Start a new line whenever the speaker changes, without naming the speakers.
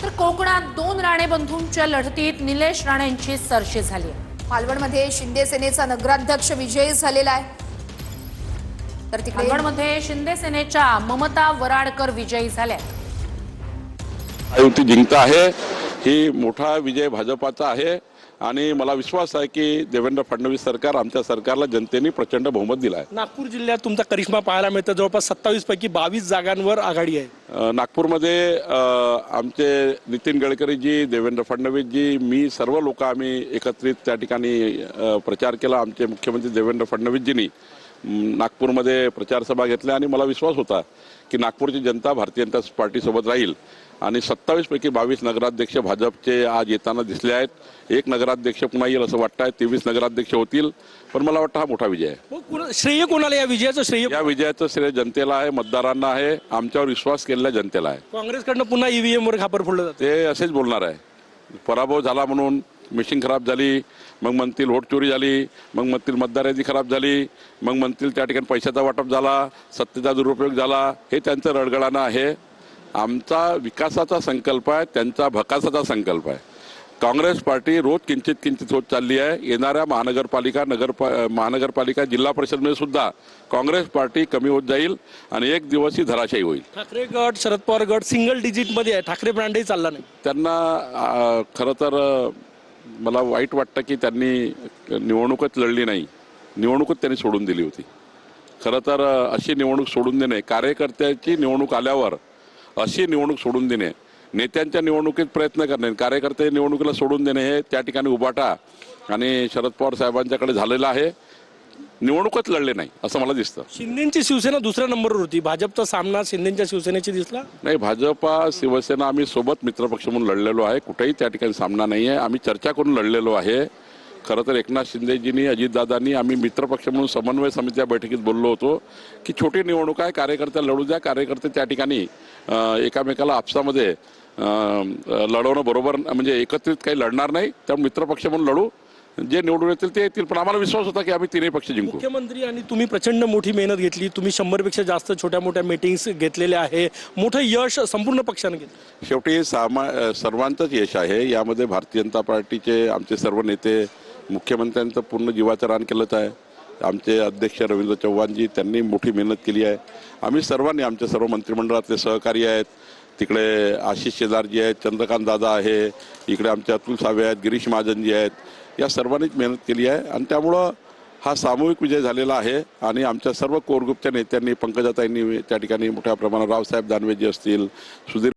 तर कोकणात दोन राणे बंधूंच्या लढतीत निलेश राणेंची सरशी झाली आहे।
मालवणमध्ये शिंदे सेनेचा नगराध्यक्ष विजयी झालेला आहे। तर तिकडे
मालवणमध्ये शिंदे सेनेच्या ममता वराडकर विजयी झाल्या।
युती जिंकत आहे ही मोठा विजय भाजपाचा आहे आणि मला विश्वास आहे की देवेंद्र फडणवीस सरकार आमच्या सरकारला जनतेने प्रचंड बहुमत दिला आहे।
नागपूर जिल्ह्यात तुमचा करिश्मा पाहायला मिळतो। जवळपास 27 पैकी 22 जागांवर आघाडी आहे।
नागपूरमध्ये आमचे नितीन गडकरीजी, देवेंद्र फडणवीसजी, मी सर्व लोक आम्ही एकत्रित त्या ठिकाणी प्रचार केला। आमचे मुख्यमंत्री देवेंद्र फडणवीसजींनी नागपूरमध्ये प्रचार सभा घेतल्या आणि मला विश्वास होता की नागपूरची जनता भारतीय जनता पार्टीसोबत राहील आणि 27 पैकी 22 नगराध्यक्ष भाजपचे आज येताना दिसले आहेत। एक नगराध्यक्ष पुन्हा येईल असं वाटतंय, 23 नगराध्यक्ष होतील, पण मला वाटतं हा मोठा विजय आहे।
श्रेय कोणाला या विजयाचं श्रेय?
या विजयाचं श्रेय जनतेला आहे, मतदारांना आहे, आमच्यावर विश्वास केलेल्या जनतेला आहे।
काँग्रेसकडनं पुन्हा ईव्हीएम वर खापर फोडलं जातं।
ते असेच बोलणार आहे। पराभव झाला म्हणून मिशिंग खराब झाली, मग म्हणतील वोट चोरी झाली, मग म्हणतील मतदार यादी खराब झाली, मग म्हणतील त्या ठिकाणी पैशाचा वाटप झाला, सत्तेचा दुरुपयोग झाला। हे त्यांचं रडगडाणं आहे। आमचा विकासाचा संकल्प आहे, त्यांचा भकासाचा संकल्प आहे। काँग्रेस पार्टी रोज किंचित किंचित होत चालली आहे। येणाऱ्या महानगरपालिका जिल्हा परिषदमध्ये सुद्धा काँग्रेस पार्टी कमी होत जाईल आणि एक दिवस ही धराशायी होईल।
ठाकरे गट, शरद पवार गट सिंगल डिजिट मध्ये आहे। ठाकरे ब्रँडही चालला नाही।
त्यांना खरं तर मला वाईट वाटतं की त्यांनी निवडणूकच लढली नाही, निवडणूकच त्यांनी सोडून दिली होती। खरं तर अशी निवडणूक सोडून देणे, कार्यकर्त्याची निवडणूक आल्यावर अशी निवडणूक सोडून देणे, नेत्यांच्या निवडणुकीत प्रयत्न करणे, कार्यकर्ते निवडणुकीला सोडून देणे, हे त्या ठिकाणी उबाटा आणि शरद पवार साहेबांच्याकडे झालेला आहे। निवडणूकच लढले नाही असं मला दिसतं।
शिंदेची शिवसेना दुसऱ्या नंबरवर होती। भाजपचा सामना शिंदेच्या शिवसेनेची दिसला
नाही। भाजपा शिवसेना आम्ही सोबत मित्रपक्ष म्हणून लढलेलो आहे, कुठेही त्या ठिकाणी सामना नाही आहे। आम्ही चर्चा करून लढलेलो आहे। खरं तर एकनाथ शिंदेजींनी, अजितदादांनी, आम्ही मित्रपक्ष म्हणून समन्वय समितीच्या बैठकीत बोललो होतो की छोटी निवडणूक आहे, कार्यकर्ते लढू द्या, कार्यकर्ते त्या ठिकाणी एकामेकाला आपसामध्ये लढवणं बरोबर, म्हणजे एकत्रित काही लढणार नाही, त्यामुळे मित्रपक्ष म्हणून लढू, जे निवडून येतील ते येतील, पण आम्हाला विश्वास होता की आम्ही तिन्ही पक्ष जिंकू।
मुख्यमंत्री आणि तुम्ही प्रचंड मोठी मेहनत घेतली। तुम्ही 100 पेक्षा जास्त छोट्या मोठ्या मीटिंग्स घेतलेल्या आहे। मोठं यश संपूर्ण पक्षाने घेतलं।
शेवटी सर्वांचंच यश आहे यामध्ये। भारतीय जनता पार्टीचे आमचे सर्व नेते, मुख्यमंत्र्यांचं पूर्ण जीवाचं रान केलंच आहे। आमचे अध्यक्ष रवींद्र चव्हाणजी, त्यांनी मोठी मेहनत केली आहे। आम्ही सर्वांनी, आमचे सर्व मंत्रिमंडळातले सहकारी आहेत, तिकडे आशिष शेजारजी आहेत, चंद्रकांत दादा आहे, इकडे आमचे अतुल सावे आहेत, गिरीश महाजनजी आहेत, या सर्वांनीच मेहनत केली आहे आणि त्यामुळं हा सामूहिक विजय झालेला आहे। आणि आमच्या सर्व कोर ग्रुपच्या नेत्यांनी, पंकजाताईंनी त्या ठिकाणी मोठ्या प्रमाणात, रावसाहेब दानवेजी असतील, सुधीर